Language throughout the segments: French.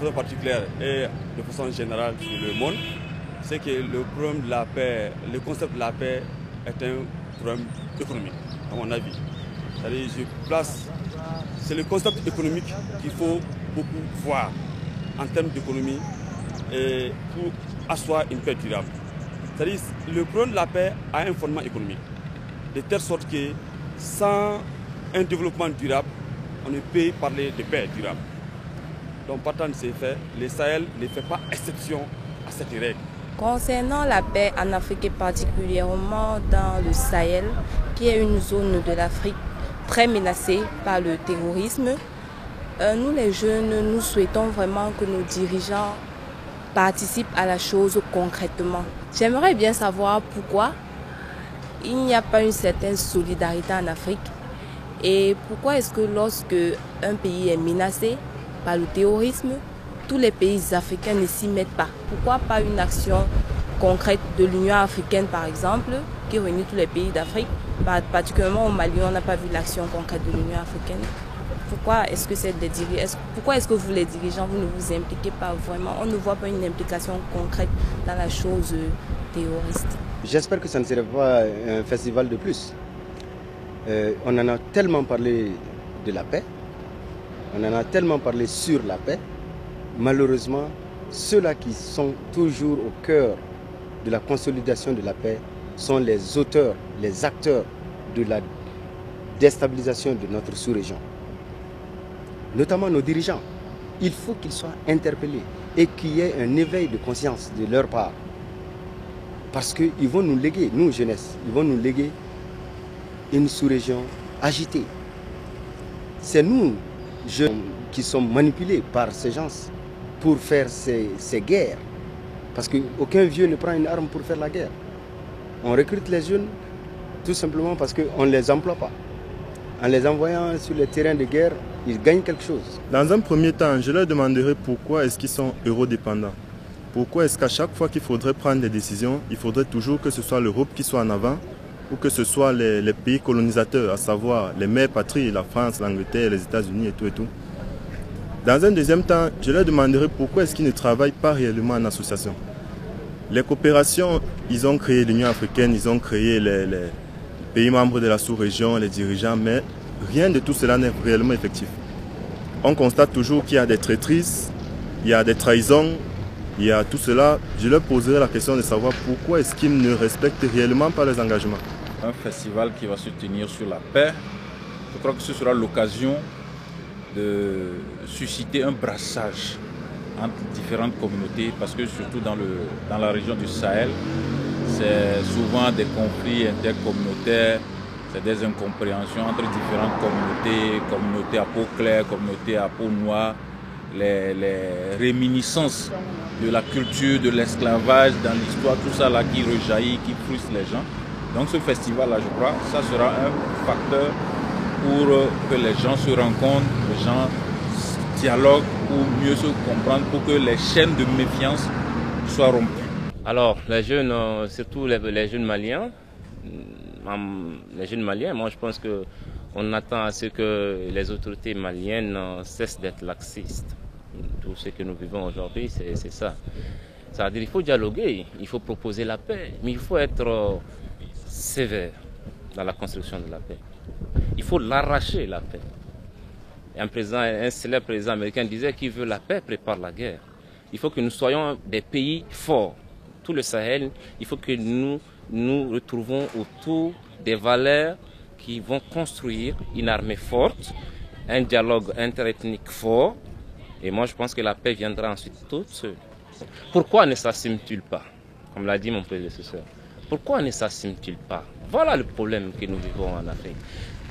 façon particulière et de façon générale sur le monde, c'est que le problème de la paix, le concept de la paix est un problème économique, à mon avis. C'est le concept économique qu'il faut beaucoup voir en termes d'économie et pour asseoir une paix durable. C'est-à-dire le problème de la paix a un fondement économique, de telle sorte que sans un développement durable, on ne peut parler de paix durable. Donc partant de ces faits, le Sahel ne fait pas exception à cette règle. Concernant la paix en Afrique et particulièrement dans le Sahel, qui est une zone de l'Afrique très menacée par le terrorisme, nous les jeunes, nous souhaitons vraiment que nos dirigeants participent à la chose concrètement. J'aimerais bien savoir pourquoi il n'y a pas une certaine solidarité en Afrique et pourquoi est-ce que lorsque un pays est menacé par le terrorisme, tous les pays africains ne s'y mettent pas. Pourquoi pas une action concrète de l'Union africaine par exemple, qui réunit tous les pays d'Afrique, particulièrement au Mali, on n'a pas vu l'action concrète de l'Union africaine. Pourquoi est-ce que vous les dirigeants, vous ne vous impliquez pas vraiment? On ne voit pas une implication concrète dans la chose terroriste. J'espère que ça ne serait pas un festival de plus. On en a tellement parlé de la paix, on en a tellement parlé sur la paix. Malheureusement, ceux-là qui sont toujours au cœur de la consolidation de la paix sont les auteurs, les acteurs de la déstabilisation de notre sous-région. Notamment nos dirigeants. Il faut qu'ils soient interpellés et qu'il y ait un éveil de conscience de leur part. Parce qu'ils vont nous léguer, nous jeunesse, ils vont nous léguer une sous-région agitée. C'est nous, jeunes, qui sommes manipulés par ces gens pour faire ces guerres. Parce qu'aucun vieux ne prend une arme pour faire la guerre. On recrute les jeunes tout simplement parce qu'on ne les emploie pas. En les envoyant sur les terrains de guerre, ils gagnent quelque chose. Dans un premier temps, je leur demanderai pourquoi est-ce qu'ils sont eurodépendants. Pourquoi est-ce qu'à chaque fois qu'il faudrait prendre des décisions, il faudrait toujours que ce soit l'Europe qui soit en avant ou que ce soit les pays colonisateurs, à savoir les mères patries, la France, l'Angleterre, les États-Unis et tout et tout. Dans un deuxième temps, je leur demanderai pourquoi est-ce qu'ils ne travaillent pas réellement en association. Les coopérations, ils ont créé l'Union africaine, ils ont créé les pays membres de la sous-région, les dirigeants, mais rien de tout cela n'est réellement effectif. On constate toujours qu'il y a des traîtrises, il y a des trahisons, il y a tout cela. Je leur poserai la question de savoir pourquoi est-ce qu'ils ne respectent réellement pas leurs engagements. Un festival qui va se tenir sur la paix, je crois que ce sera l'occasion de susciter un brassage entre différentes communautés, parce que surtout dans la région du Sahel, c'est souvent des conflits intercommunautaires, c'est des incompréhensions entre différentes communautés à peau claire, communautés à peau noire, les réminiscences de la culture, de l'esclavage dans l'histoire, tout ça là qui rejaillit, qui frustre les gens. Donc ce festival là, je crois, ça sera un facteur pour que les gens se rencontrent, les gens dialoguent pour mieux se comprendre, pour que les chaînes de méfiance soient rompues. Alors, les jeunes, surtout les jeunes maliens, moi je pense qu'on attend à ce que les autorités maliennes cessent d'être laxistes. Tout ce que nous vivons aujourd'hui, c'est ça. C'est-à-dire qu'il faut dialoguer, il faut proposer la paix, mais il faut être sévère dans la construction de la paix. Il faut l'arracher, la paix. Un célèbre président américain disait qu'il veut la paix, prépare la guerre. Il faut que nous soyons des pays forts. Tout le Sahel, il faut que nous nous retrouvons autour des valeurs qui vont construire une armée forte, un dialogue interethnique fort. Et moi, je pense que la paix viendra ensuite toute seule. Pourquoi ne s'assument-ils pas, comme l'a dit mon prédécesseur? Pourquoi ne s'assument-ils pas? Voilà le problème que nous vivons en Afrique.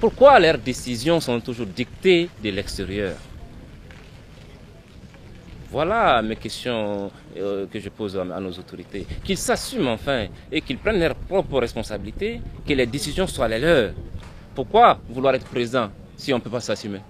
Pourquoi leurs décisions sont toujours dictées de l'extérieur? Voilà mes questions que je pose à nos autorités. Qu'ils s'assument enfin et qu'ils prennent leurs propres responsabilités, que les décisions soient les leurs. Pourquoi vouloir être présent si on ne peut pas s'assumer?